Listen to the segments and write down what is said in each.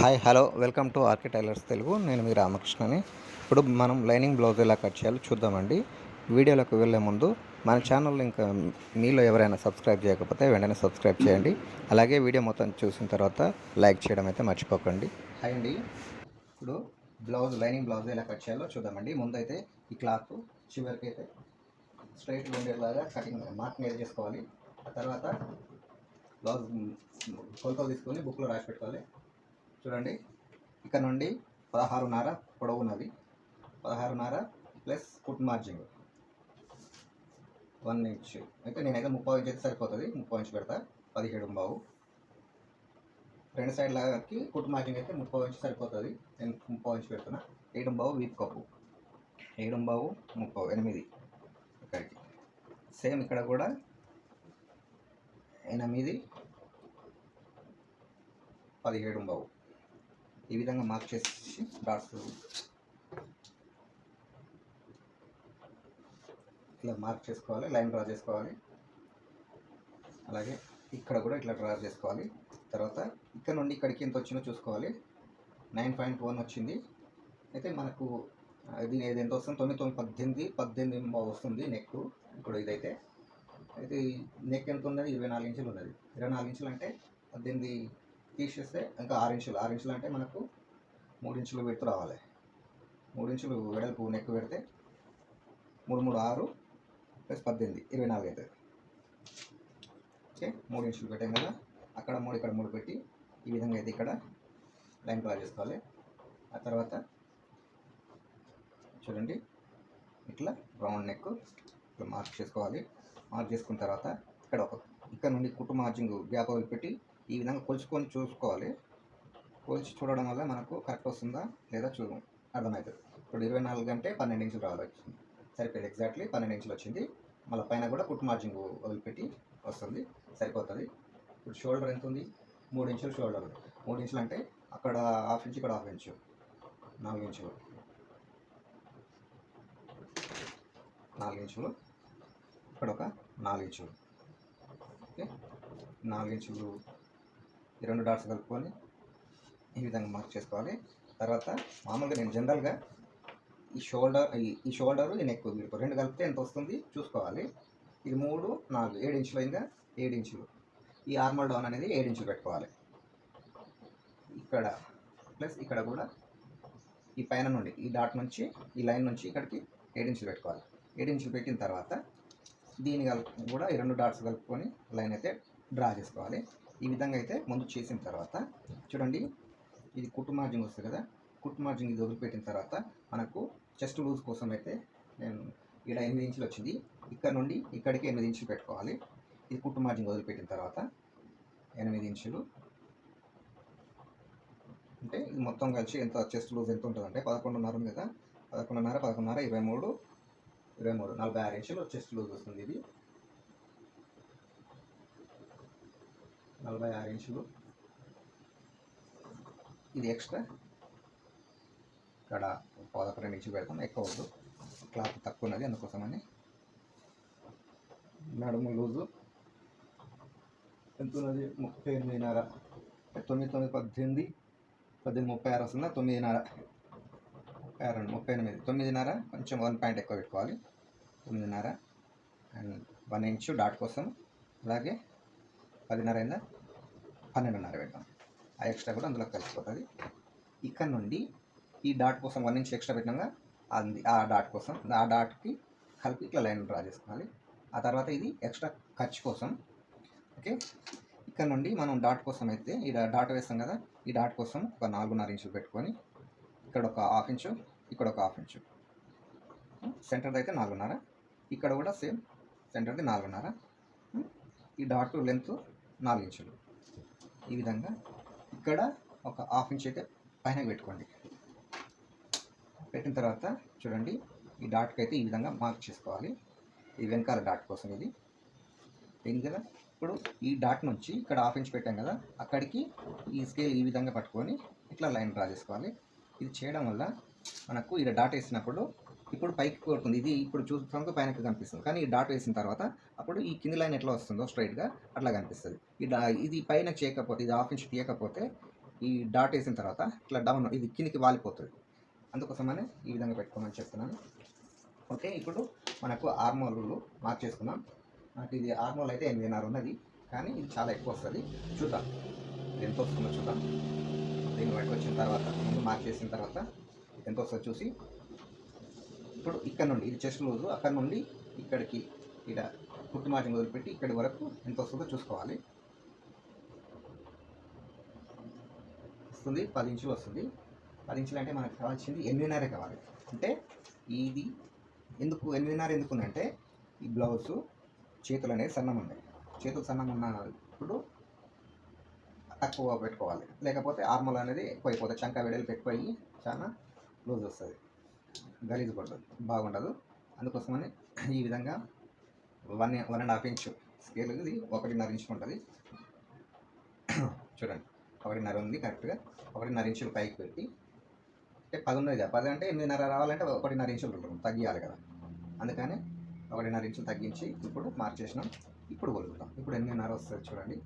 Hi hello welcome to RK tailors Telugu. నేను మీ రామకృష్ణని. ఇప్పుడు మనం లైనింగ్ బ్లౌజ్ ఎలా కట్ చేయాలో చూద్దామండి. వీడియోలోకి వెళ్ళే ముందు మన ఛానల్ ఇంకా మీలో ఎవరైనా సబ్స్క్రైబ్ చేయకపోతే వెంటనే సబ్స్క్రైబ్ చేయండి. అలాగే వీడియో మొత్తం చూసిన తర్వాత లైక్ చేయడం అయితే మర్చిపోకండి. హాయ్ అండి. ఇప్పుడు లైనింగ్ బ్లౌజ్ ఎలా కట్ చేయాలో చూద్దామండి. ముందైతే ఈ క్లాత్ చివరికి అయితే స్ట్రైట్గా ఉండేలాగా కటింగ్ మార్కింగ్ అయితే చేసుకోవాలి. ఆ తర్వాత బ్లౌజ్ కొలతలు తీసుకొని బుక్లో రాసి పెట్టుకోవాలి. చూడండి, ఇక్కడ నుండి 16.5 పొడవు ఉన్నది. 16.5 ప్లస్ కుట్ మార్జింగ్ 1 ఇంచ్ అయితే నేనైతే 30 ఇంచ్ అయితే సరిపోతుంది. 30 ఇంచ్ పెడతా. 17.5 రెండు సైడ్లకి కుట్ మార్జింగ్ అయితే 30 ఇంచ్ సరిపోతుంది. నేను 30 ఇంచ్ పెడుతున్నా. 7.5 వీప్ కప్పు 7.5 30 8 ఇక్కడికి. సేమ్ ఇక్కడ కూడా 8 17.5 ఈ విధంగా మార్క్ చేసి డాట్స్ ఇట్లా మార్క్ చేసుకోవాలి. లైన్ డ్రా చేసుకోవాలి. అలాగే ఇక్కడ కూడా ఇట్లా డ్రా చేసుకోవాలి. తర్వాత ఇక్కడ నుండి ఇక్కడికి ఎంత వచ్చిందో చూసుకోవాలి. 9.1 వచ్చింది. అయితే మనకు ఇది ఎంత వస్తుంది? 18 వస్తుంది నెక్. ఇప్పుడు ఇదైతే అయితే నెక్ ఎంత ఉన్నది? 24 ఇంచులు ఉన్నది. 24 ఇంచులు అంటే 18 తీసేస్తే ఇంకా 6 ఇంచులు. 6 ఇంచులు అంటే మనకు 3 ఇంచులు పెడుతూ రావాలి. 3 ఇంచులు వెడల్పు నెక్ పెడితే 3 3 6 ప్లస్ 18 24 అవుతుంది. ఓకే, 3 ఇంచులు పెట్టాం కదా. అక్కడ 3 ఇక్కడ 3 పెట్టి ఈ విధంగా అయితే ఇక్కడ లైన్ డ్రా చేసుకోవాలి. ఆ తర్వాత చూడండి, ఇట్లా రౌండ్ నెక్ ఇట్లా మార్క్ చేసుకోవాలి. మార్క్ చేసుకున్న తర్వాత ఇక్కడ నుండి కుట్టు మార్జింగ్ గ్యాప్ వదిలిపెట్టి ఈ విధంగా కొలుచుకొని చూసుకోవాలి. కొలిచి చూడడం వల్ల మనకు కరెక్ట్ వస్తుందా లేదా అర్థమవుతుంది. ఇప్పుడు 24 అంటే 12 ఇంచులు రావాలి. సరిపోయింది. ఎగ్జాక్ట్లీ 12 ఇంచులు వచ్చింది. మళ్ళీ పైన కూడా కుట్టు మార్జింగ్ వదిలిపెట్టి వస్తుంది. సరిపోతుంది. ఇప్పుడు షోల్డర్ ఎంత ఉంది? 3 ఇంచులు షోల్డర్. 3 ఇంచులు అంటే అక్కడ హాఫ్ ఇంచు, ఇక్కడ హాఫ్ ఇంచు, 4 ఇంచులు. 4 ఇంచులు ఇక్కడ ఒక 4 ఇంచులు. ఓకే, 4 ఇంచులు ఈ 2 డాట్స్ కలుపుకొని ఈ విధంగా మార్క్ చేసుకోవాలి. తర్వాత మామూలుగా నేను జనరల్గా ఈ షోల్డర్ ఈ నెక్ వీటితో 2 కలిపితే ఎంత వస్తుంది చూసుకోవాలి. ఇది 3 4 7 ఇంచులు అయిందా? 7 ఇంచులు. ఈ ఆర్మల్ డౌన్ అనేది 7 ఇంచులు పెట్టుకోవాలి. ఇక్కడ ప్లస్ ఇక్కడ కూడా ఈ పైన నుండి ఈ డాట్ నుంచి ఈ లైన్ నుంచి ఇక్కడికి 7 ఇంచులు పెట్టుకోవాలి. 7 ఇంచులు పెట్టిన తర్వాత దీని కూడా ఈ 2 డాట్స్ కలుపుకొని లైన్ అయితే డ్రా చేసుకోవాలి. ఈ విధంగా అయితే ముందు చేసిన తర్వాత చూడండి, ఇది కుట్టు మార్జింగ్ వస్తుంది కదా. కుట్టు మార్జింగ్ ఇది వదిలిపెట్టిన తర్వాత మనకు చెస్ట్ లూజ్ కోసం అయితే నేను ఇక్కడ 8 ఇంచులు వచ్చింది. ఇక్కడ నుండి ఇక్కడికి 8 ఇంచులు పెట్టుకోవాలి. ఇది కుట్టు మార్జింగ్ వదిలిపెట్టిన తర్వాత 8 ఇంచులు అంటే ఇది మొత్తం కలిసి ఎంత చెస్ట్ లూజ్ ఎంత ఉంటుందంటే 11.5 ఉంది కదా. 11.5 23 46 ఇంచులు చెస్ట్ లూజ్ వస్తుంది. ఇది 46 ఇంచులు. ఇది ఎక్స్ట్రా ఇక్కడ 11 ఇంచులు పెడతాం. ఎక్కువ వద్దు, క్లాత్ తక్కువ ఉన్నది అందుకోసమని. నడుము లూజు ఎంత ఉన్నది? 38.5. 9 9 18 18 36 వస్తుందా? 9.5 38 9.5 కొంచెం 1 పాయింట్ ఎక్కువ పెట్టుకోవాలి. 9.5 అండ్ 1 ఇంచు డాట్ కోసం. అలాగే 10.5 అయిందా? 12.5 పెడతాం. ఆ ఎక్స్ట్రా కూడా అందులో కలిసిపోతుంది. ఇక్కడ నుండి ఈ డాట్ కోసం 1 ఇంచ్ ఎక్స్ట్రా పెట్టినాక ఆ డాట్ కోసం ఆ డాట్కి కలిపి ఇట్లా లైన్ డ్రా చేసుకోవాలి. ఆ తర్వాత ఇది ఎక్స్ట్రా ఖర్చు కోసం. ఓకే, ఇక్కడ నుండి మనం డాట్ కోసం అయితే ఈ డాట్ వేస్తాం కదా. ఈ డాట్ కోసం ఒక 4.5 ఇంచులు పెట్టుకొని ఇక్కడ ఒక హాఫ్ ఇంచు, ఇక్కడ ఒక హాఫ్ ఇంచు. సెంటర్ది అయితే 4.5. ఇక్కడ కూడా సేమ్ సెంటర్ది 4.5. ఈ డాట్ లెంత్ 4 ఇంచులు. ఈ విధంగా ఇక్కడ ఒక హాఫ్ ఇంచ్ అయితే పైన పెట్టుకోండి. పెట్టిన తర్వాత చూడండి, ఈ డాట్కి అయితే ఈ విధంగా మార్క్ చేసుకోవాలి. ఈ వెనకాల డాట్ కోసం ఇది అయింది కదా. ఇప్పుడు ఈ డాట్ నుంచి ఇక్కడ హాఫ్ ఇంచ్ పెట్టాం కదా, అక్కడికి ఈ స్కేల్ ఈ విధంగా పట్టుకొని ఇట్లా లైన్ డ్రా చేసుకోవాలి. ఇది చేయడం వల్ల మనకు ఇక్కడ డాట్ వేసినప్పుడు ఇప్పుడు పైకి కొడుతుంది. ఇది ఇప్పుడు చూస్తానికి పైనకి కనిపిస్తుంది, కానీ ఈ డాట్ వేసిన తర్వాత అప్పుడు ఈ కింది లైన్ ఎట్లా వస్తుందో స్ట్రైట్గా అట్లా కనిపిస్తుంది. ఇది పైన చేయకపోతే, ఇది హాఫ్ ఇంచ్ తీయకపోతే ఈ డాట్ వేసిన తర్వాత ఇట్లా డౌన్ ఇది కిందికి వాలిపోతుంది. అందుకోసమని ఈ విధంగా పెట్టుకోమని చెప్తున్నాను. ఓకే, ఇప్పుడు మనకు ఆర్మోలు మార్క్ చేసుకుందాం. నాకు ఇది ఆర్మోల్ అయితే 8.5 ఉన్నది, కానీ ఇది చాలా ఎక్కువ వస్తుంది. చూద్దాం ఇది ఎంత వస్తుందో చూద్దాం. దీన్ని బట్టి వచ్చిన తర్వాత ముందు మార్క్ చేసిన తర్వాత ఎంత వస్తుందో చూసి ఇప్పుడు ఇక్కడ నుండి ఇది చెస్ట్ లూజు, అక్కడ నుండి ఇక్కడికి ఇక్కడ కుట్టు మార్జిన్ వదిలిపెట్టి ఇక్కడి వరకు ఎంత వస్తుందో చూసుకోవాలి. వస్తుంది 10 ఇంచులు వస్తుంది. 10 ఇంచులు అంటే మనకు కావాల్సింది 8.5 కావాలి. అంటే ఇది ఎందుకు 8.5 ఎందుకుందంటే ఈ బ్లౌజు చేతులు అనేది సన్నం ఉన్నాయి. చేతులు సన్నం ఉన్నప్పుడు తక్కువ పెట్టుకోవాలి, లేకపోతే ఆర్మల్ అనేది ఎక్కువ అయిపోతుంది. చంక వెడల్పు ఎక్కువ అయ్యి చాలా లూజ్ వస్తుంది, గలీజ్ పడుతుంది, బాగుండదు. అందుకోసమని ఈ విధంగా 1.5 ఇంచు స్కేల్ ఇది 1.5 ఇంచు ఉంటుంది. చూడండి 1.5 ఉంది కరెక్ట్గా. 1.5 ఇంచులు పైకి పెట్టి అంటే 10 ఉన్నది కదా, 10 అంటే 8.5 రావాలంటే 1.5 ఇంచులు తగ్గియాలి కదా. అందుకని 1.5 ఇంచులు తగ్గించి ఇప్పుడు మార్క్ చేసినాం. ఇప్పుడు కొలుగుతాం. ఇప్పుడు 8.5 వస్తుంది చూడండి.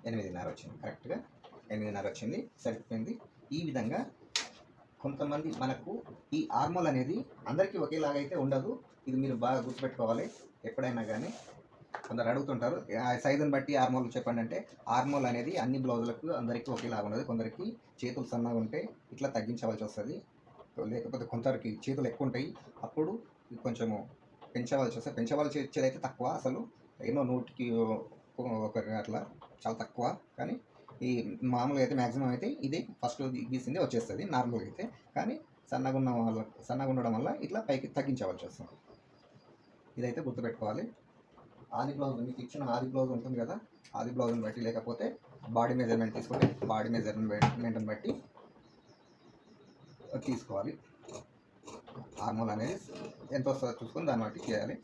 8.5 వచ్చింది, కరెక్ట్గా 8.5 వచ్చింది, సరిపోయింది. ఈ విధంగా కొంతమంది మనకు ఈ ఆర్మోల్ అనేది అందరికీ ఒకేలాగా అయితే ఉండదు. ఇది మీరు బాగా గుర్తుపెట్టుకోవాలి. ఎప్పుడైనా కానీ కొందరు అడుగుతుంటారు ఆ సైజుని బట్టి ఆర్మోల్ చెప్పండి అంటే, ఆర్మోల్ అనేది అన్ని బ్లౌజులకు అందరికీ ఒకేలాగా ఉండదు. కొందరికి చేతులు సన్నగా ఉంటే ఇట్లా తగ్గించవలసి వస్తుంది, లేకపోతే కొందరికి చేతులు ఎక్కువ ఉంటాయి, అప్పుడు కొంచెము పెంచవలసి వస్తుంది. పెంచవలసి వచ్చేది అయితే తక్కువ, అసలు ఎన్నో 100కి 1 అట్లా చాలా తక్కువ. కానీ ఈ మామూలుగా అయితే మ్యాక్సిమం అయితే ఇది ఫస్ట్ గీసిందే వచ్చేస్తుంది నార్మల్గా అయితే. కానీ సన్నగా ఉండడం వల్ల ఇట్లా పైకి తగ్గించవలసి వస్తుంది. ఇదైతే గుర్తుపెట్టుకోవాలి. ఆది బ్లౌజ్ మీకు ఇచ్చిన ఆది బ్లౌజ్ ఉంటుంది కదా, ఆది బ్లౌజ్ని బట్టి లేకపోతే బాడీ మెజర్మెంట్ తీసుకుంటే బాడీ మెజర్మెంట్ని బట్టి తీసుకోవాలి. ఆర్మోల్ అనేది ఎంత వస్తుందో చూసుకొని దాన్ని బట్టి చేయాలి.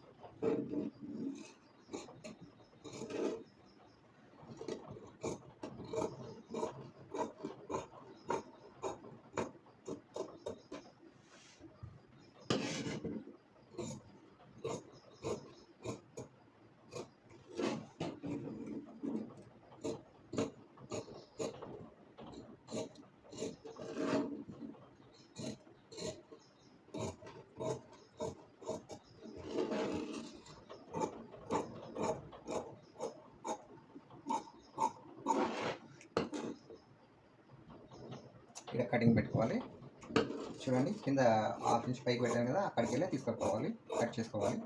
ఇక్కడ కటింగ్ పెట్టుకోవాలి. చూడండి కింద 1/2 ఇంచ్ పైకి పెట్టాను కదా, అక్కడికి వెళ్ళి తీసుకుపోవాలి, కట్ చేసుకోవాలి.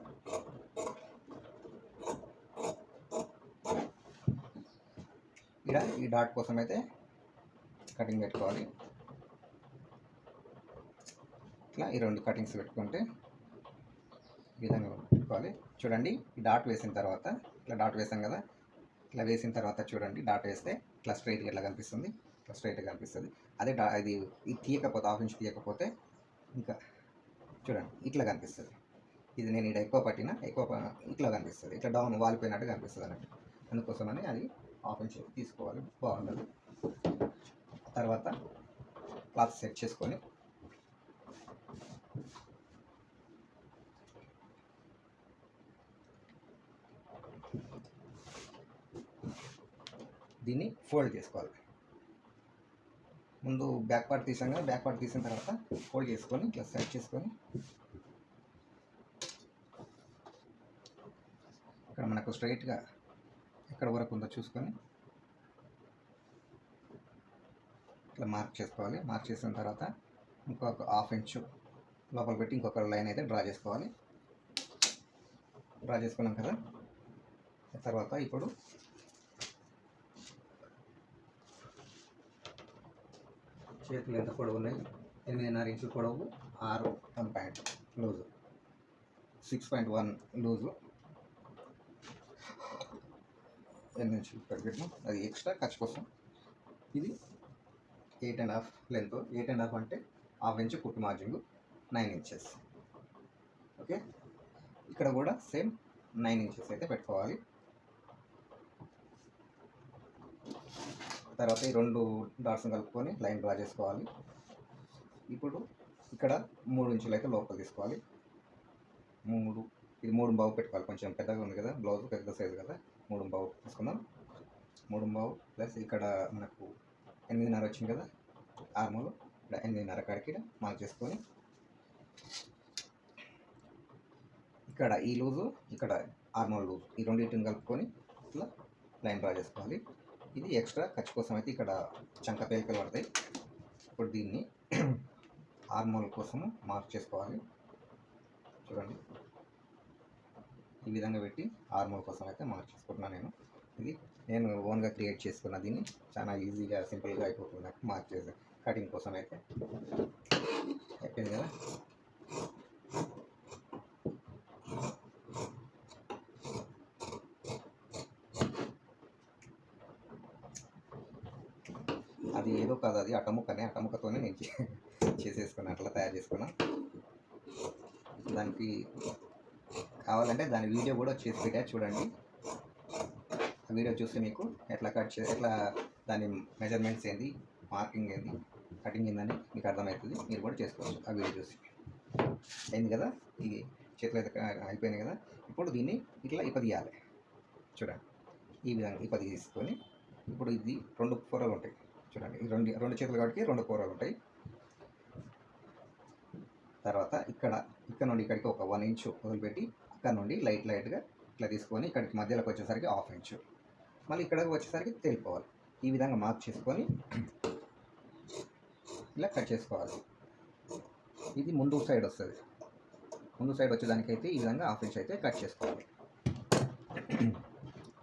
ఇక్కడ ఈ డాట్ కోసం అయితే కటింగ్ పెట్టుకోవాలి. ఇట్లా ఈ 2 కటింగ్స్ పెట్టుకుంటే ఈ విధంగా పెట్టుకోవాలి. చూడండి ఈ డాట్ వేసిన తర్వాత ఇట్లా డాట్ వేసాం కదా, ఇట్లా వేసిన తర్వాత చూడండి డాట్ వేస్తే ఇట్లా స్ట్రైట్గా ఇట్లా కనిపిస్తుంది, ఇట్లా స్ట్రైట్గా కనిపిస్తుంది. అదే ఇది తీయకపోతే 1/2 ఇంచ్ తీయకపోతే ఇంకా చూడండి ఇట్లా కనిపిస్తుంది. ఇది నేను ఇక్కడ ఎక్కువ ఇట్లా కనిపిస్తుంది, ఇట్లా డౌన్ వాలిపోయినట్టు కనిపిస్తుంది అన్నట్టు. అందుకోసమని అది 1/2 ఇంచ్ తీసుకోవాలి, బాగుండదు. తర్వాత క్లాత్ సెట్ చేసుకొని దీన్ని ఫోల్డ్ చేసుకోవాలి. ముందు బ్యాక్ పార్ట్ తీసాం కదా, బ్యాక్ పార్ట్ తీసిన తర్వాత ఫోల్డ్ చేసుకొని ఇట్లా సెట్ చేసుకొని ఇక్కడ మనకు స్ట్రైట్గా ఎక్కడ వరకు ఉందో చూసుకొని ఇట్లా మార్క్ చేసుకోవాలి. మార్క్ చేసిన తర్వాత ఇంకొక 1/2 ఇంచు లోపల పెట్టి ఇంకొక లైన్ అయితే డ్రా చేసుకోవాలి. డ్రా చేసుకున్నాం కదా, తర్వాత ఇప్పుడు చేతులు ఎంత పొడవు ఉన్నాయి, 8.5 ఇంచుల పొడవు, 6 1 పాయింట్ లూజు, 6.1 లూజు, 8 ఇంచులు పెట్టినాం. అది ఎక్స్ట్రా ఖర్చు కోసం. ఇది 8.5 లెంత్. 8.5 అంటే 1/2 ఇంచు కుట్టు మార్జింగ్, 9 ఇంచెస్. ఓకే, ఇక్కడ కూడా సేమ్ 9 ఇంచెస్ అయితే పెట్టుకోవాలి. తర్వాత ఈ 2 డాట్స్ని కలుపుకొని లైన్ డ్రా చేసుకోవాలి. ఇప్పుడు ఇక్కడ 3 ఇంచులు అయితే లోపల తీసుకోవాలి. ఇది 3 బావు పెట్టుకోవాలి. కొంచెం పెద్దగా ఉంది కదా బ్లౌజ్, పెద్ద సైజు కదా, 3 బావు తీసుకుందాం. 3.5 ప్లస్ ఇక్కడ మనకు 8.5 వచ్చింది కదా ఆర్మోల్, ఇక్కడ 8.5 కాడికి మార్క్ చేసుకొని ఇక్కడ ఈ లూజు ఇక్కడ ఆర్మోల్ లూజ్ ఈ రెండింటిని కలుపుకొని ఇట్లా లైన్ డ్రా చేసుకోవాలి. ఇది ఎక్స్ట్రా ఖర్చు కోసం అయితే ఇక్కడ చంక పేలికలు పడతాయి. ఇప్పుడు దీన్ని ఆర్మోల్ కోసము మార్క్ చేసుకోవాలి. చూడండి ఈ విధంగా పెట్టి ఆర్మోల్ కోసం అయితే మార్క్ చేసుకుంటున్నాను. నేను ఓన్గా క్రియేట్ చేసుకున్న దీన్ని చాలా ఈజీగా సింపుల్గా అయిపోతుంది మార్క్ చేసే కటింగ్ కోసం అయితే అయిపోయింది కదా. అది ఏదో కాదు, అది అటముక్కతోనే నేను చేసేసుకున్నాను, అట్లా తయారు చేసుకున్నాను. దానికి కావాలంటే దాని వీడియో కూడా చేసి పెట్టా చూడండి. ఆ వీడియో చూస్తే మీకు ఎట్లా ఎట్లా దాని మెజర్మెంట్స్ ఏంది, మార్కింగ్ ఏంది, కటింగ్ ఏందని మీకు అర్థమవుతుంది. మీరు కూడా చేసుకోవచ్చు ఆ వీడియో చూసి. అయింది కదా, ఈ చేతులు అయితే అయిపోయినాయి కదా. ఇప్పుడు దీన్ని ఇట్లా ఇప్పదీయాలి. చూడండి ఈ విధంగా ఇప్పది తీసుకొని ఇప్పుడు ఇది 2 కూరలు ఉంటాయి. చూడండి ఈ రెండు చేతులు కాబట్టి 2 కూరలు ఉంటాయి. తర్వాత ఇక్కడ నుండి ఇక్కడికి ఒక 1 ఇంచు వదిలిపెట్టి ఇక్కడ నుండి లైట్గా ఇట్లా తీసుకొని ఇక్కడికి మధ్యలోకి వచ్చేసరికి 1/2 ఇంచు, మళ్ళీ ఇక్కడికి వచ్చేసరికి తేలిపోవాలి. ఈ విధంగా మార్క్ చేసుకొని ఇలా కట్ చేసుకోవాలి. ఇది ముందు సైడ్ వస్తుంది. ముందు సైడ్ వచ్చేదానికైతే ఈ విధంగా 1/2 ఇంచ్ అయితే కట్ చేసుకోవాలి.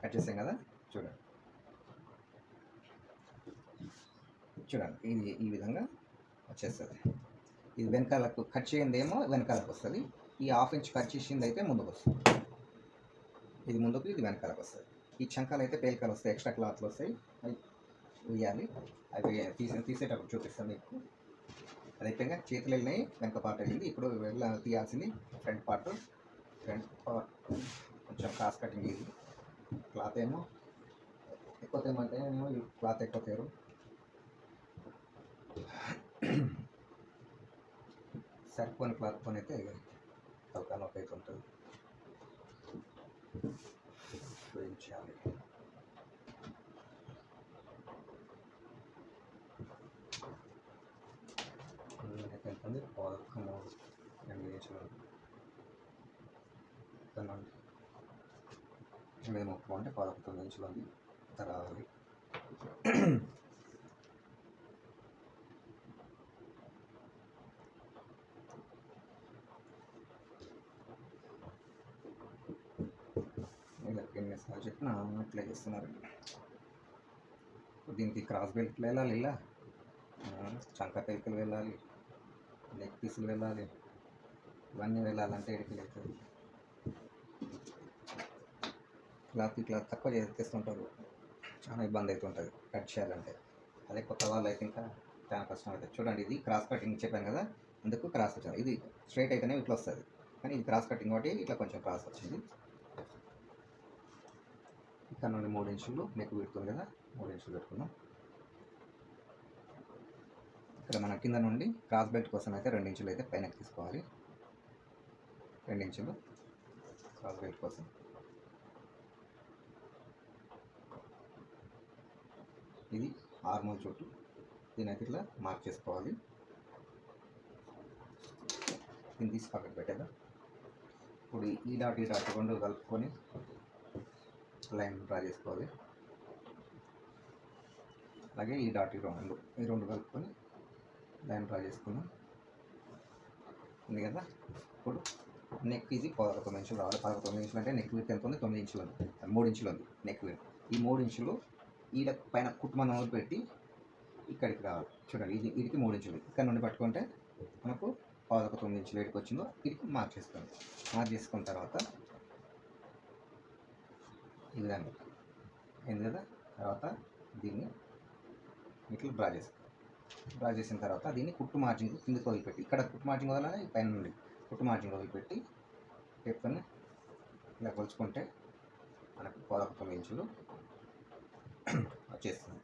కట్ చేసాం కదా, చూడండి ఇది ఈ విధంగా వచ్చేస్తుంది. ఇది వెనకాలకు కట్ చేయండి ఏమో వెనకాలకు వస్తుంది. ఈ 1/2 ఇంచ్ కట్ చేసింది అయితే ముందుకు వస్తుంది. ఇది ముందుకు, ఇది వెనకాలకు వస్తుంది. ఈ చంకాలు అయితే పేలికలు వస్తాయి, ఎక్స్ట్రా క్లాత్లు వస్తాయి, అవి వేయాలి. అవి తీసేటప్పుడు చూపిస్తాను మీకు. అది అయిపోయాక చేతులు వెళ్ళినాయి, వెనక పార్ట్ వెళ్ళింది. ఇప్పుడు తీయాల్సింది ఫ్రంట్ పార్ట్ కొంచెం క్రాస్ కటింగ్. ఇది క్లాత్ ఏమో ఎక్కువ తేమంటే ఏమో క్లాత్ ఎక్కువ తేరు, సరిపోని క్లాత్తో అయితే తలకాయ అయితే ఉంటుంది. ఏం చేయాలి, ఎంత 13 ఇంచులు మీద ముప్పు అంటే 19 ఇంచులు ఉంది. రావాలి. ఎన్నిసార్లు చెప్పినా అట్లే చేస్తున్నారు. దీనికి క్రాస్ బెల్ట్లు వెళ్ళాలి, ఇలా చంక పేలికలు వెళ్ళాలి, నెక్ పీసులు వెళ్ళాలి, ఇవన్నీ వెళ్ళాలంటే ఎడికి అవుతుంది. క్లాత్ ఇట్లా తక్కువ చేస్తుంటారు, చాలా ఇబ్బంది అవుతుంటుంది కట్ చేయాలంటే. అదే కొత్త వాళ్ళు అయితే ఇంకా చాలా కష్టం అవుతుంది. చూడండి ఇది క్రాస్ కటింగ్ చెప్పాను కదా, అందుకు క్రాస్ వచ్చింది. ఇది స్ట్రైట్ అయితేనే ఇట్లా వస్తుంది, కానీ ఇది క్రాస్ కటింగ్ కాబట్టి ఇట్లా కొంచెం క్రాస్ వచ్చింది. ఇక్కడ నుండి 3 ఇంచులు నెక్ పెడుతుంది కదా, 3 ఇంచులు పెట్టుకున్నాం. ఇక్కడ మన కింద నుండి క్రాస్ బెల్ట్ కోసం అయితే 2 ఇంచులు అయితే పైనకి తీసుకోవాలి. 2 ఇంచులు క్రాస్ బెల్ట్ కోసం. ఇది ఆర్మోల్ చుట్టూ, దీని అయితే ఇట్లా మార్క్ చేసుకోవాలి. దీన్ని తీసి పక్కకు పెట్టేద్దాం. ఇప్పుడు ఈ డాట్ 2 కలుపుకొని లైన్ డ్రా చేసుకోవాలి. అలాగే ఈ డాట్ ఈ రెండు కలుపుకొని లైన్ డ్రా చేసుకున్నాం. ఉంది కదా. ఇప్పుడు నెక్ ఇది 19 ఇంచులు రావాలి. 19 ఇంచులు అంటే నెక్ విడ్త్ ఎంత ఉంది, 9 ఇంచులు ఉంది, 3 ఇంచులు ఉంది నెక్ విడ్త్. ఈ 3 ఇంచులు ఈడ పైన కుట్టుమని వదిలిపెట్టి ఇక్కడికి రావాలి. చూడండి ఇది 3 ఇంచులు. ఇక్కడ నుండి పట్టుకుంటే మనకు 19 ఇంచులు ఏడికి వచ్చిందో ఇది మార్క్ చేసుకోండి. మార్క్ చేసుకున్న తర్వాత ఈ విధంగా అయింది కదా. తర్వాత దీన్ని ఇట్లా డ్రా చేసిన తర్వాత దీన్ని కుట్టు మార్జింగ్ కిందకి వదిలిపెట్టి, ఇక్కడ కుట్టు మార్జింగ్ వదలాలి, పైన నుండి కుట్టు మార్జింగ్ వదిలిపెట్టి టేప్తోనే ఇలా కొలుచుకుంటే మనకు 19 ఇంచులు వచ్చేస్తుంది.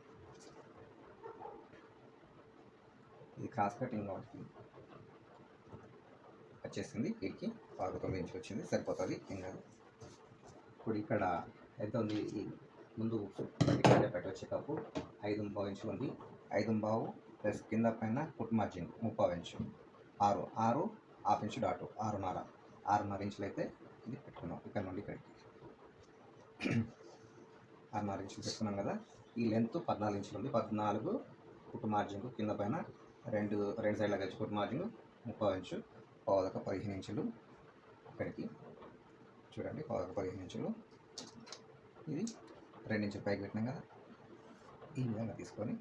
ఇది క్రాస్ కటింగ్ కాబట్టి వచ్చేసింది. వీటికి 19 ఇంచులు వచ్చింది, సరిపోతుంది, ఏం కాదు. ఇప్పుడు ఇక్కడ ఎంత ఉంది, ముందు పట్టి వచ్చే కప్పు 5.5 ఇంచులు ఉంది. 5.5 ప్లస్ కింద పైన కుట్ మార్జిన్ 3/4 ఇంచు 6 హాఫ్ ఇంచు డాటు 6.5 ఇంచులు అయితే ఇది పెట్టుకున్నాం. ఇక్కడ నుండి ఇక్కడికి 6.5 ఇంచులు పెట్టుకున్నాం కదా. ఈ లెంత్ 14 ఇంచులు ఉంది. 14 కుట్ మార్జిన్ కింద పైన రెండు సైడ్ల కలిసి కుట్ మార్జిన్ 3/4 ఇంచు, పావుదక 15 ఇంచులు ఇక్కడికి చూడండి. పావుదక 15 ఇంచులు, ఇది 2 ఇంచులు పైకి పెట్టినాం కదా. ఈ విధంగా తీసుకొని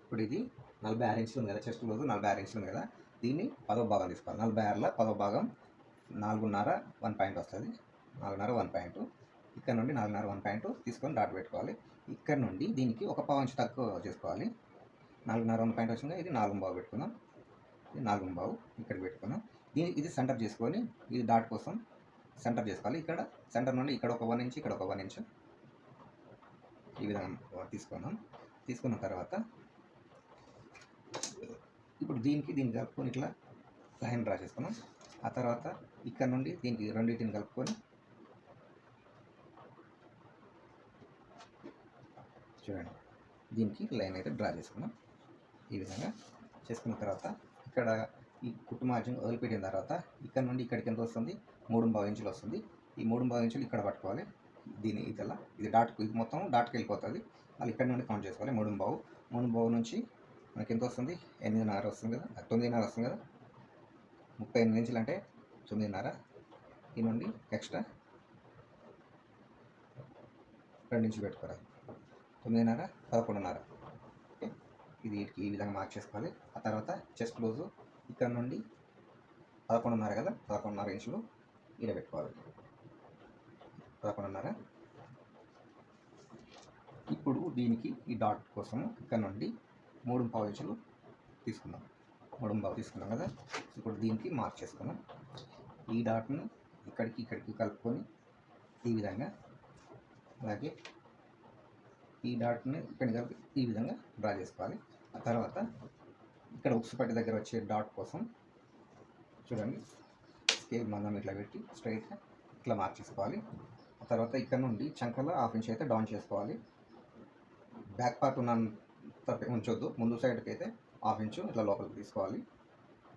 ఇప్పుడు ఇది 46 ఇంచులు ఉంది కదా. చెస్ట్ రోజు 46 ఇంచులు ఉంది కదా. దీన్ని 10వ భాగం తీసుకోవాలి. 46లో 10వ భాగం 4.5 1 పాయింట్ వస్తుంది. 4.5 1 పాయింట్. ఇక్కడ నుండి 4.5 1 పాయింట్ తీసుకొని డాట్ పెట్టుకోవాలి. ఇక్కడ నుండి దీనికి 1/4 ఇంచు తక్కువ చేసుకోవాలి. 4.5 1 పాయింట్ వచ్చింది. ఇది 4.5 పెట్టుకుందాం. ఇది 4.5 ఇక్కడికి పెట్టుకుందాం. ఇది సెంటర్ చేసుకొని ఇది డాట్ కోసం సెంటర్ చేసుకోవాలి. ఇక్కడ సెంటర్ నుండి ఇక్కడ ఒక 1 ఇంచ్, ఇక్కడ ఒక 1 ఇంచ్ ఈ విధంగా తీసుకుందాం. తీసుకున్న తర్వాత ఇప్పుడు దీనికి కలుపుకొని ఇట్లా లైన్ డ్రా చేసుకున్నాం. ఆ తర్వాత ఇక్కడ నుండి దీనికి రెండింటిని కలుపుకొని చూడండి దీనికి లైన్ అయితే డ్రా చేసుకున్నాం. ఈ విధంగా చేసుకున్న తర్వాత ఇక్కడ ఈ కుట్టు మార్జిన్ వదిలిపెట్టిన తర్వాత ఇక్కడ నుండి ఇక్కడికి ఎంత వస్తుంది? 3.5 ఇంచులు వస్తుంది. ఈ 3.5 ఇంచులు ఇక్కడ పట్టుకోవాలి. ఇది డాట్కు, ఇది మొత్తం డాట్కి వెళ్ళిపోతుంది. మళ్ళీ ఇక్కడ నుండి కౌంట్ చేసుకోవాలి. 3.5 నుంచి మనకి ఎంత వస్తుంది? 8.5 వస్తుంది కదా, 9.5 వస్తుంది కదా. 38 ఇంచులు అంటే 9.5. ఈ నుండి ఎక్స్ట్రా 2 ఇంచులు పెట్టుకోవాలి. 9.5 11.5. ఓకే, ఇది ఈ విధంగా మార్క్ చేసుకోవాలి. ఆ తర్వాత చెస్ట్ లూజు ఇక్కడ నుండి 11.5 కదా, 11.5 ఇంచులు ఇలా పెట్టుకోవాలి. 11.5. ఇప్పుడు దీనికి ఈ డాట్ కోసం ఇక్కడ నుండి 3.5 ఇంచులు తీసుకుందాం. 3.5 తీసుకున్నాం కదా. ఇప్పుడు దీనికి మార్క్ చేసుకున్నాం. ఈ డాట్ను ఇక్కడికి కలుపుకొని ఈ విధంగా, అలాగే ఈ డాట్ని ఇక్కడ కలిపి ఈ విధంగా డ్రా చేసుకోవాలి. ఆ తర్వాత ఇక్కడ ఉక్సు పట్టి దగ్గర వచ్చే డాట్ కోసం చూడండి స్కేల్ మందం ఇట్లా పెట్టి స్ట్రైట్గా ఇట్లా మార్క్ చేసుకోవాలి. ఆ తర్వాత ఇక్కడ నుండి చంకలో 1/2 ఇంచ్ అయితే డౌన్ చేసుకోవాలి. బ్యాక్ పార్ట్ ఉంచొద్దు. ముందు సైడ్కి అయితే 1/2 ఇంచు ఇట్లా లోపలికి తీసుకోవాలి.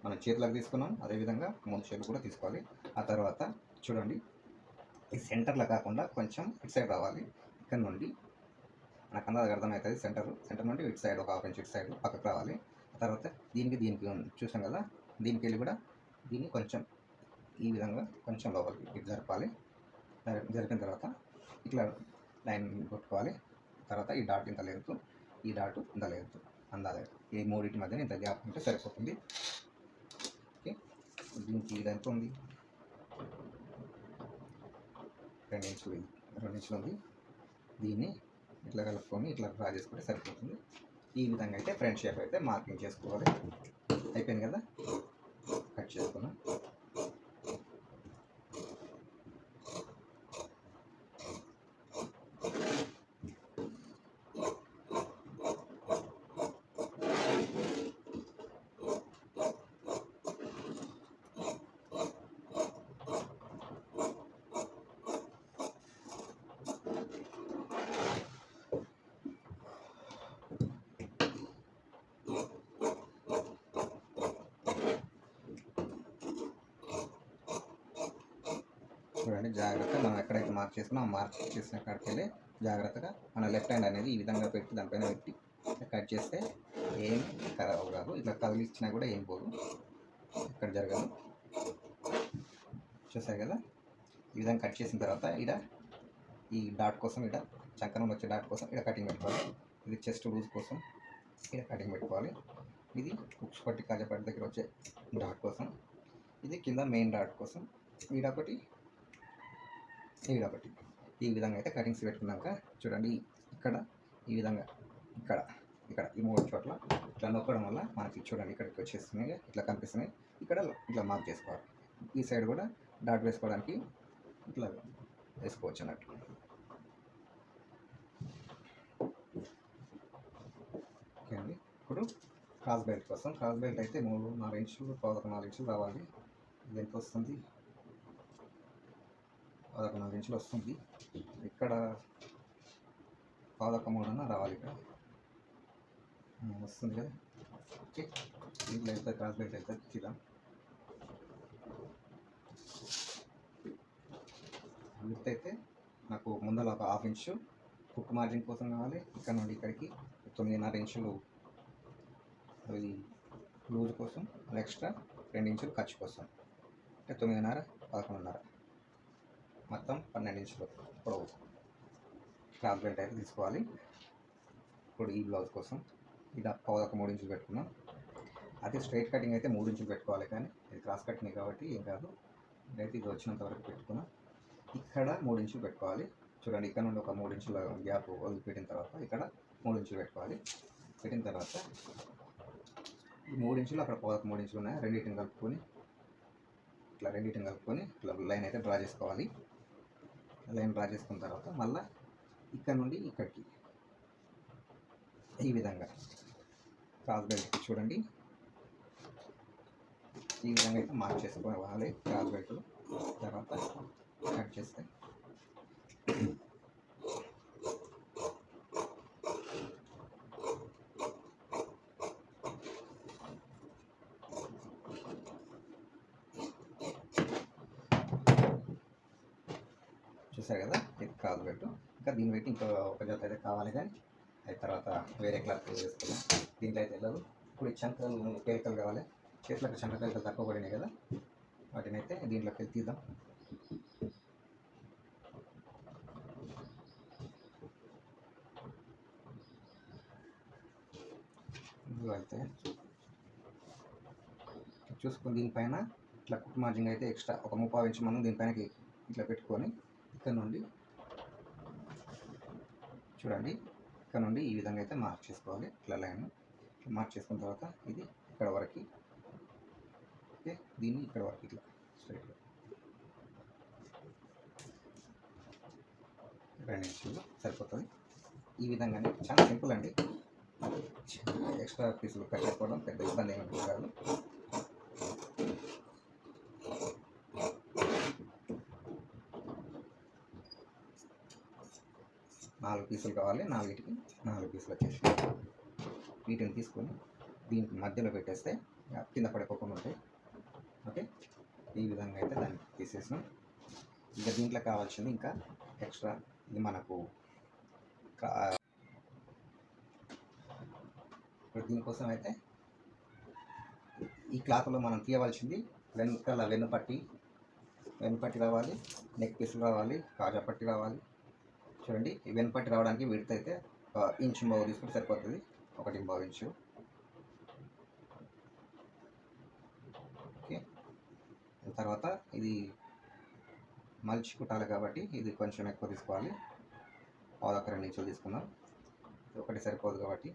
మనం చేతులకు తీసుకున్నాం, అదేవిధంగా ముందు చేతులు కూడా తీసుకోవాలి. ఆ తర్వాత చూడండి ఈ సెంటర్లో కాకుండా కొంచెం ఇటు సైడ్ రావాలి. ఇక్కడ నుండి నాకు అందరికి అర్థమవుతుంది. సెంటర్ నుండి ఇటు సైడ్ ఒక 1/2 ఇంచ్ ఇటు సైడ్ పక్కకు రావాలి. ఆ తర్వాత దీనికి చూసాం కదా, దీనికి వెళ్ళి కూడా దీన్ని కొంచెం ఈ విధంగా కొంచెం లోపలికి ఇటు జరపాలి. జరిపిన తర్వాత ఇట్లా లైన్ కొట్టుకోవాలి. తర్వాత ఈ డాట్ ఇంత లేదు, ఈ డాట్ ఇంత లేదు, అందాలి. ఈ మూడింటి మధ్యన ఇంత గ్యాప్ ఉంటే సరిపోతుంది. ఓకే, దీనికి ఇది ఎంత ఉంది? 2 ఇంచులు ఉంది. దీన్ని ఇట్లా కలుపుకొని ఇట్లా డ్రా చేసుకుంటే సరిపోతుంది. ఈ విధంగా అయితే ఫ్రంట్ షేప్ అయితే మార్కింగ్ చేసుకోవాలి. అయిపోయింది కదా, కట్ చేసుకున్నాం. చూడండి జాగ్రత్తగా మనం ఎక్కడైతే మార్క్ చేసుకున్నాం ఆ మార్క్ చేసిన కాడికి వెళ్ళి జాగ్రత్తగా మన లెఫ్ట్ హ్యాండ్ అనేది ఈ విధంగా పెట్టి దానిపైన పెట్టి కట్ చేస్తే ఏం ఖరాబ్ కాదు. ఇట్లా కదిలిచ్చినా కూడా ఏం పోదు, ఇక్కడ జరగదు. చూసారు కదా, ఈ విధంగా కట్ చేసిన తర్వాత ఈ డాట్ కోసం చంక నుండి వచ్చే డాట్ కోసం కటింగ్ పెట్టుకోవాలి. ఇది చెస్ట్ లూజ్ కోసం కటింగ్ పెట్టుకోవాలి. ఇది ఉక్స్ పట్టి కాజాపట్టి దగ్గర వచ్చే డాట్ కోసం, ఇది కింద మెయిన్ డాట్ కోసం, ఈడొకటి. ఈ విధంగా అయితే కటింగ్స్ పెట్టుకున్నాక చూడండి ఇక్కడ ఈ విధంగా ఇక్కడ ఈ 3 చోట్ల ఇట్లా నొక్కడం వల్ల మనకి చూడండి ఇక్కడికి వచ్చేస్తున్నాయి, ఇట్లా కనిపిస్తున్నాయి. ఇక్కడ ఇట్లా మార్క్ చేసుకోవాలి. ఈ సైడ్ కూడా డాట్ వేసుకోవడానికి ఇట్లా వేసుకోవచ్చు అన్నట్టు. ఓకే అండి, ఇప్పుడు క్రాస్ బెల్ట్ కోసం అయితే 3-4 ఇంచులు 4 ఇంచులు రావాలి. ఇది ఎంత వస్తుంది? 11.5 ఇంచులు వస్తుంది. ఇక్కడ 11.3 రావాలి. ఇక్కడ వస్తుంది కదా. ఓకే, దీంట్లో అయితే క్రాస్ బెల్ట్ అయితే చూద్దాం. విడ్త్ అయితే నాకు ముందర ఒక 1/2 ఇంచు కుట్టు మార్జిన్ కోసం కావాలి. ఇక్కడ నుండి ఇక్కడికి 9.5 ఇంచులు అది లూజ్ కోసం, ఎక్స్ట్రా 2 ఇంచులు ఖర్చు కోసం, అంటే 9.5 11.5 మొత్తం 12 ఇంచులు పొడవు క్రాస్ బెల్ట్ అయితే తీసుకోవాలి. ఇప్పుడు ఈ బ్లౌజ్ కోసం ఇది 3 ఇంచులు పెట్టుకున్నాం. అదే స్ట్రైట్ కటింగ్ అయితే 3 ఇంచులు పెట్టుకోవాలి, కానీ ఇది క్రాస్ కటింగ్ కాబట్టి ఏం కాదు. ఇదైతే ఇది వచ్చినంత వరకు పెట్టుకున్నాం. ఇక్కడ 3 ఇంచులు పెట్టుకోవాలి. చూడండి, ఇక్కడ నుండి ఒక 3 ఇంచుల గ్యాప్ వదిలిపెట్టిన తర్వాత ఇక్కడ 3 ఇంచులు పెట్టుకోవాలి. పెట్టిన తర్వాత ఈ 3 ఇంచులు అక్కడ 3 ఇంచులు ఉన్నాయి, రెండింటిని కలుపుకొని ఇట్లా లైన్ అయితే డ్రా చేసుకోవాలి. లైన్ డ్రా చేసుకున్న తర్వాత మళ్ళీ ఇక్కడ నుండి ఇక్కడికి ఈ విధంగా క్రాస్ బెల్ట్ చూడండి, ఈ విధంగా అయితే మార్క్ చేసుకోవాలి. క్రాస్ బెల్ట్ తర్వాత కట్ చేస్తే చూసారు కదా, ఇది క్రాస్ బెల్ట్. ఇంకా దీన్ని పెట్టి ఇంకో ఒక జత అయితే కావాలి, కానీ అది తర్వాత వేరే క్లాత్ వేసుకున్నాం. దీంట్లో అయితే వెళ్ళదు. ఇప్పుడు ఈ చంకలు పేలికలు కావాలి. చేతులకు చంక పేలికలు తక్కువ పడినాయి కదా, వాటిని అయితే దీంట్లోకి వెళ్ళి తీద్దాం. అయితే చూసుకొని దీనిపైన ఇట్లా కుట్ మార్జింగ్ అయితే ఎక్స్ట్రా ఒక 3/4 ఇంచు మనం దీనిపైనకి ఇట్లా పెట్టుకొని ఇక్కడ నుండి చూడండి, ఇక్కడ నుండి ఈ విధంగా అయితే మార్క్ చేసుకోవాలి. ఇట్లా లైన్ మార్క్ చేసుకున్న తర్వాత ఇది ఇక్కడ వరకు, ఓకే, దీన్ని ఇక్కడ వరకు ఇట్లా స్ట్రైట్గా 2 ఇంచులు సరిపోతుంది. ఈ విధంగానే చాలా సింపుల్ అండి. ఎక్స్ట్రా పీసులు కట్ చేసుకోవడం పెద్ద ఇబ్బంది ఏమి కాదు. నాలుగు పీసులు కావాలి, 4 పీసులు వచ్చేసి వీటిని తీసుకొని దీనికి మధ్యలో పెట్టేస్తే కింద పడిపోకుండా ఉంటాయి. ఓకే, ఈ విధంగా అయితే దాన్ని తీసేసినాం. ఇంకా దీంట్లో కావాల్సింది ఇంకా ఎక్స్ట్రా ఇది మనకు ఇప్పుడు దీనికోసం అయితే ఈ క్లాత్లో మనం తీయవలసింది వెనకాల వెన్నుపట్టి రావాలి, నెక్ పీసులు రావాలి, కాజా పట్టి రావాలి. చూడండి, ఈ వెన్నుపట్టి రావడానికి విడ్త్ అయితే 1.5 ఇంచు తీసుకుంటే సరిపోతుంది. 1.5 ఇంచు. ఓకే, తర్వాత ఇది మలిచి కుట్టాలి కాబట్టి ఇది కొంచెం ఎక్కువ తీసుకోవాలి. 2 ఇంచులు తీసుకున్నాం, ఒకటి సరిపోదు కాబట్టి.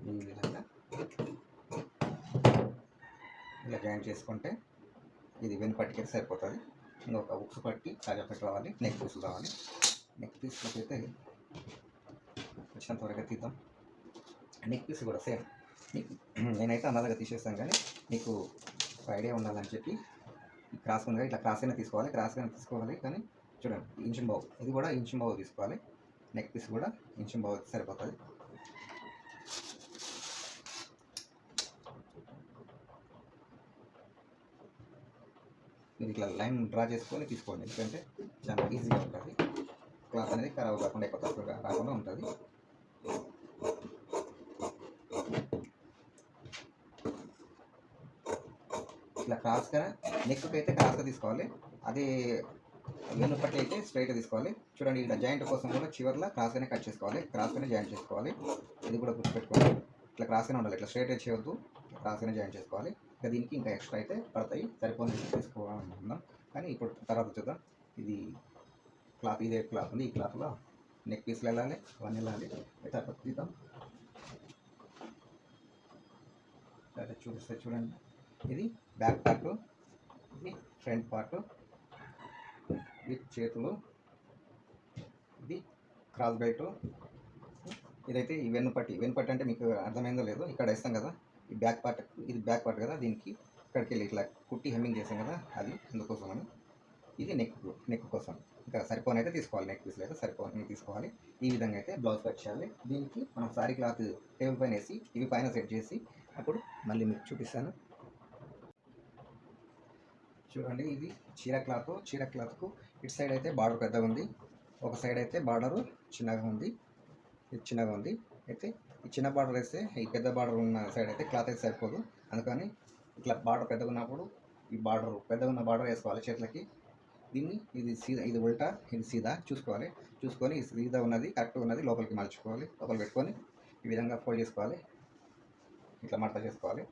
ఈ విధంగా ఇలా జాయింట్ చేసుకుంటే ఇది వెన్నుపట్టికి సరిపోతుంది. ఇంకొక ఉక్సు పట్టి కాజా పట్టి రావాలి, నెక్ పీసులు రావాలి. నెక్ పీసులకి అయితే వచ్చినంత వరకు తీద్దాం. నెక్ పీస్ కూడా సేమ్ నేనైతే అందాలుగా తీసేస్తాను, కానీ మీకు ఒక ఐడియా ఉండాలని చెప్పి క్రాస్ ఉంది, ఇట్లా క్రాస్ అయినా తీసుకోవాలి. కానీ చూడండి, ఇంచు బావు, ఇది కూడా ఇంచు బావు తీసుకోవాలి. నెక్ పీస్ కూడా ఇంచు బావు సరిపోతుంది. మీరు ఇట్లా లైన్ డ్రా చేసుకొని తీసుకోండి, ఎందుకంటే చాలా ఈజీగా ఉంటుంది. క్లాత్ అనేది ఖరాబ్ కాకుండా ఎక్కువ తక్కువగా రాకుండా ఉంటుంది. ఇట్లా క్రాస్గా నెక్కి అయితే క్రాస్గా తీసుకోవాలి. అదే వెన్నుపట్టి అయితే స్ట్రైట్గా తీసుకోవాలి. చూడండి, ఇలా జాయింట్ కోసం కూడా చివర్లో క్రాస్గానే కట్ చేసుకోవాలి, క్రాస్గానే జాయింట్ చేసుకోవాలి. ఇది కూడా గుర్తుపెట్టుకోవాలి. ఇట్లా క్రాస్గానే ఉండాలి, ఇట్లా స్ట్రైట్గా చేయొద్దు. క్రాస్గానే జాయిన్ చేసుకోవాలి. ఇంకా దీనికి ఇంకా ఎక్స్ట్రా అయితే పడతాయి, సరిపోని తీసుకోవాలనుకుందాం. కానీ ఇప్పుడు తర్వాత చూద్దాం. ఇది క్లాత్, ఇదే క్లాత్ ఉంది. ఈ క్లాత్లో నెక్ పీస్లు వెళ్ళాలి, అవన్నీ వెళ్ళాలి. తర్వాత తీద్దాం. అయితే చూపిస్తే చూడండి, ఇది బ్యాక్ పార్ట్, ఇది ఫ్రంట్ పార్ట్, ఇది చేతులు, ఇది క్రాస్ బెల్ట్, ఇదైతే ఈ వెన్నుపట్టి అంటే మీకు అర్థమైందో లేదో, ఇక్కడ వేస్తాం కదా ఈ బ్యాక్ పార్ట్, ఇది బ్యాక్ పార్ట్ కదా, దీనికి ఇక్కడికి వెళ్ళి ఇట్లా కుట్టి హెమ్మింగ్ చేస్తాం కదా, అది అందుకోసం అని. ఇది నెక్ కోసం ఇంకా సరిపోని అయితే తీసుకోవాలి, నెక్ పీస్లు అయితే సరిపోని తీసుకోవాలి. ఈ విధంగా అయితే బ్లౌజ్ కట్ చేయాలి. దీనికి మనం సారీ క్లాత్ టేబుల్ పైన వేసి ఇవి పైన సెట్ చేసి అప్పుడు మళ్ళీ మీకు చూపిస్తాను. చూడండి, ఇది చీర క్లాత్కు ఇటు సైడ్ అయితే బార్డర్ పెద్దగా ఉంది, ఒక సైడ్ అయితే బార్డరు చిన్నగా ఉంది. ఇది చిన్నగా ఉంది. అయితే ఈ చిన్న బార్డర్ వేస్తే ఈ పెద్ద బార్డర్ ఉన్న సైడ్ అయితే క్లాత్ అయితే సరిపోదు. అందుకని ఇట్లా బార్డర్ పెద్దగా ఉన్నప్పుడు ఈ బార్డర్ పెద్దగా ఉన్న బార్డర్ వేసుకోవాలి చేతులకి. దీన్ని ఇది సీదా, ఇది ఉల్టా, ఇది సీదా చూసుకొని ఈ సీదా ఉన్నది కరెక్ట్గా ఉన్నది లోపలికి మలుచుకోవాలి. లోపల పెట్టుకొని ఈ విధంగా ఫోల్డ్ చేసుకోవాలి, ఇట్లా మడత చేసుకోవాలి.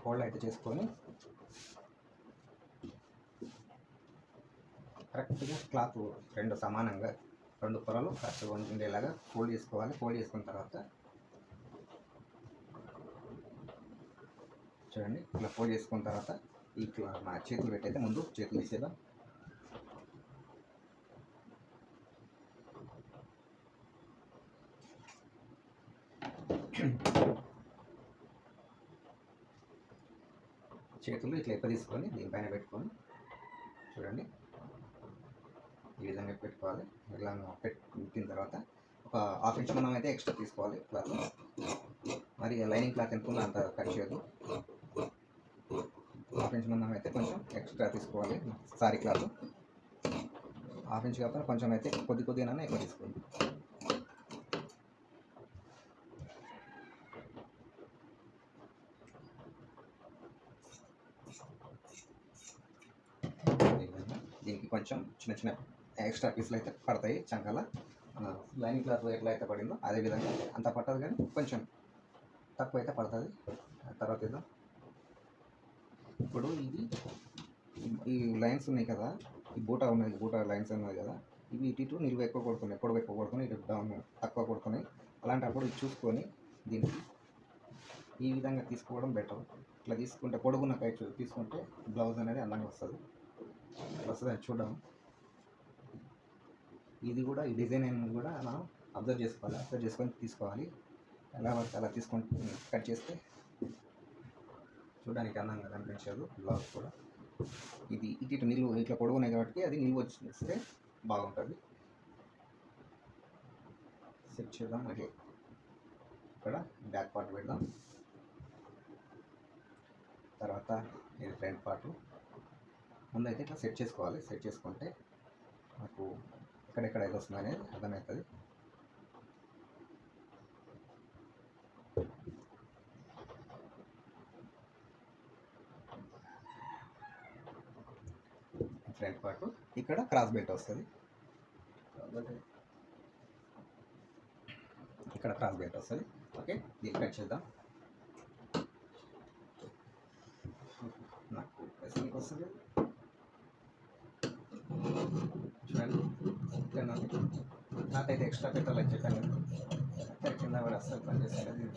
ఫోల్డ్ అయితే చేసుకొని కరెక్ట్గా క్లాత్ రెండు సమానంగా, రెండు పొరలు కరెక్ట్గా ఉండేలాగా ఫోల్డ్ చేసుకోవాలి. ఫోల్డ్ చేసుకున్న తర్వాత చూడండి, ఇట్లా ఫోల్డ్ చేసుకున్న తర్వాత ఇట్లా మా చేతులు పెట్టయితే ముందు చేతులు తీసేద్దాం. చేతులు ఇట్లా ఎక్కువ తీసుకొని దీనిపైన పెట్టుకొని చూడండి, ఈ విధంగా పెట్టుకోవాలి. ఇలా పెట్టిన తర్వాత ఒక హాఫ్ ఇంచ్ మనం అయితే ఎక్స్ట్రా తీసుకోవాలి క్లాత్. మరి లైనింగ్ క్లాత్ ఎంత ఉందో అంత కట్ చేయదు. హాఫ్ ఇంచ్ మనం అయితే కొంచెం ఎక్స్ట్రా తీసుకోవాలి. సారీ క్లాత్ హాఫ్ ఇంచ్ కాకపోతే కొంచెం అయితే కొద్దిగానే ఎక్కువ తీసుకోవాలి. దీనికి కొంచెం చిన్న ఎక్స్ట్రా పీసులు అయితే పడతాయి చంకల. లైనింగ్ క్లాత్ ఎట్లా అయితే పడిందో అదేవిధంగా అంత పట్టదు, కానీ కొంచెం తక్కువ అయితే పడుతుంది. తర్వాత ఇద్దాం. ఇప్పుడు ఇది ఈ లైన్స్ ఉన్నాయి కదా, ఈ బూటా లైన్స్ ఉన్నాయి కదా, ఇవి ఇటు నిలువ ఎక్కువ కొడుతున్నాయి, పొడవు ఎక్కువ కొడుతున్నాయి, ఇటు డౌన్ తక్కువ కొడుతున్నాయి. అలాంటప్పుడు ఇది చూసుకొని దీనికి ఈ విధంగా తీసుకోవడం బెటర్. ఇట్లా తీసుకుంటే పొడుగున్న కై తీసుకుంటే బ్లౌజ్ అనేది అందంగా వస్తుంది. చూడడం ఇది కూడా, ఈ డిజైన్ అనేది కూడా మనం అబ్జర్వ్ చేసుకొని తీసుకోవాలి. ఎలా పడితే అలా తీసుకొని కట్ చేస్తే చూడడానికి అందంగా కనిపించదు బ్లౌజ్ కూడా. ఇది ఇటు నిలువు ఇట్లా పొడవున్నాయి కాబట్టి అది నిలువు వచ్చేస్తే బాగుంటుంది. సెట్ చేద్దాం. అట్లా ఇక్కడ బ్యాక్ పార్ట్ పెడదాం. తర్వాత ఇది ఫ్రంట్ పార్ట్. ముందైతే ఇట్లా సెట్ చేసుకోవాలి. సెట్ చేసుకుంటే నాకు ఎక్కడెక్కడ ఇది వస్తుంది అనేది అర్థమవుతుంది. ఫ్రంట్ పార్ట్ ఇక్కడ క్రాస్ బెల్ట్ వస్తుంది, ఇక్కడ క్రాస్ బెల్ట్ వస్తుంది. ఓకే, దీన్ని కట్ చేద్దాం. నాకు ఎస్ఎల్కి వస్తుంది చూడండి. నాకైతే ఎక్స్ట్రా పెట్టాలని చెప్పాను కదా, అక్కడ కింద కూడా అస్సలు పని చేస్తుంది.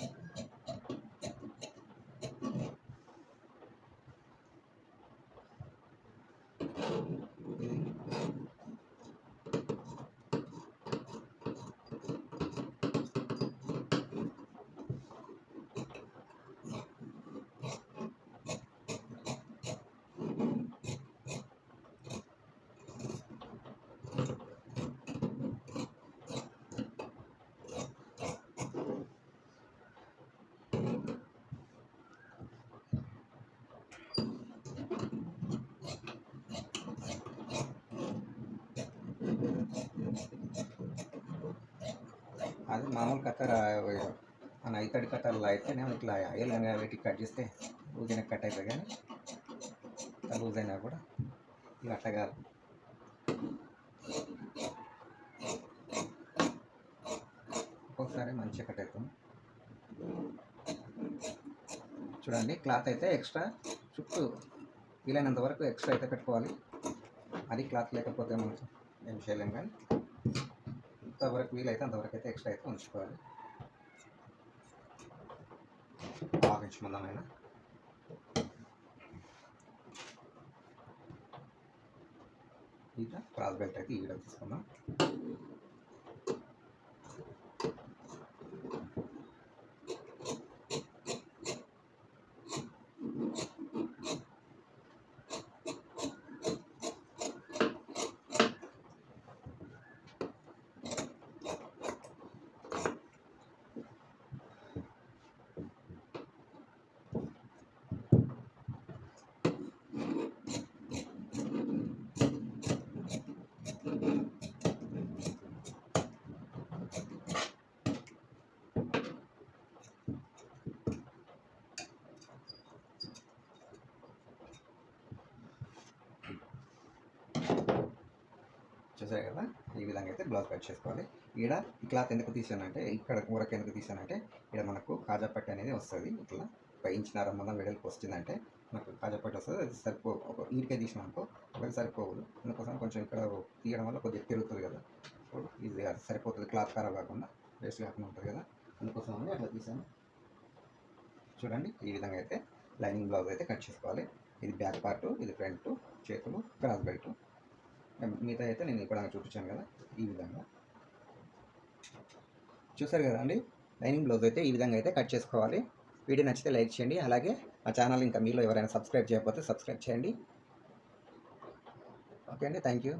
అది మామూలు కట్టర్ మన ఇతడి కట్టర్లో అయితేనే ఇట్లా ఏళ్ళగా పెట్టి కట్ చేస్తే లూజ్ కట్ అవుతుంది, కానీ లూజ్ అయినా కూడా ఇవి అట్లా కాదు. ఒక్కొక్కసారి మంచిగా కట్ అవుతుంది. చూడండి, క్లాత్ అయితే ఎక్స్ట్రా చుట్టూ వీలైనంత వరకు ఎక్స్ట్రా అయితే పెట్టుకోవాలి. అది క్లాత్ లేకపోతే మనం ఏం చేయలేం, కానీ ఇంతవరకు వీలైతే అంతవరకు అయితే ఎక్స్ట్రా అయితే ఉంచుకోవాలి. 1/2 ఇంచ్ మందమైన ఇక క్రాస్ బెల్ట్ అయితే ఈ విధంగా తీసుకుందాం. చూసారు కదా, ఈ విధంగా అయితే బ్లౌజ్ కట్ చేసుకోవాలి. ఈడ ఈ క్లాత్ ఎందుకు తీసానంటే, ఇక్కడ ఊరకు ఎందుకు తీసానంటే, ఇక్కడ మనకు కాజా పట్టి అనేది వస్తుంది. ఇట్లా 1 ఇంచున్నర మందం వెడల్పు వస్తుందంటే మనకు కాజా పట్టి వస్తుంది. అది ఒక ఈడికే తీసినామనుకో ఒకటి సరిపోదు. అందుకోసం కొంచెం ఇక్కడ తీయడం వల్ల కొద్దిగా తిరుగుతుంది కదా, ఈజీగా సరిపోతుంది. క్లాత్ ఖరాబ్ కాకుండా వేస్ట్ కాకుండా ఉంటుంది కదా, అందుకోసం అని అట్లా తీసాను. చూడండి, ఈ విధంగా అయితే లైనింగ్ బ్లౌజ్ అయితే కట్ చేసుకోవాలి. ఇది బ్యాక్ పార్ట్, ఇది ఫ్రంట్, చేతులు, క్రాస్ బెల్ట్. మిగతా అయితే నేను ఇప్పుడు చూపించాను కదా, ఈ విధంగా చూసారు కదా అండి. లైనింగ్ బ్లౌజ్ అయితే ఈ విధంగా అయితే కట్ చేసుకోవాలి. వీడియో నచ్చితే లైక్ చేయండి. అలాగే మా ఛానల్ ఇంకా మీలో ఎవరైనా సబ్స్క్రైబ్ చేయకపోతే సబ్స్క్రైబ్ చేయండి. ఓకే అండి, థ్యాంక్ యూ.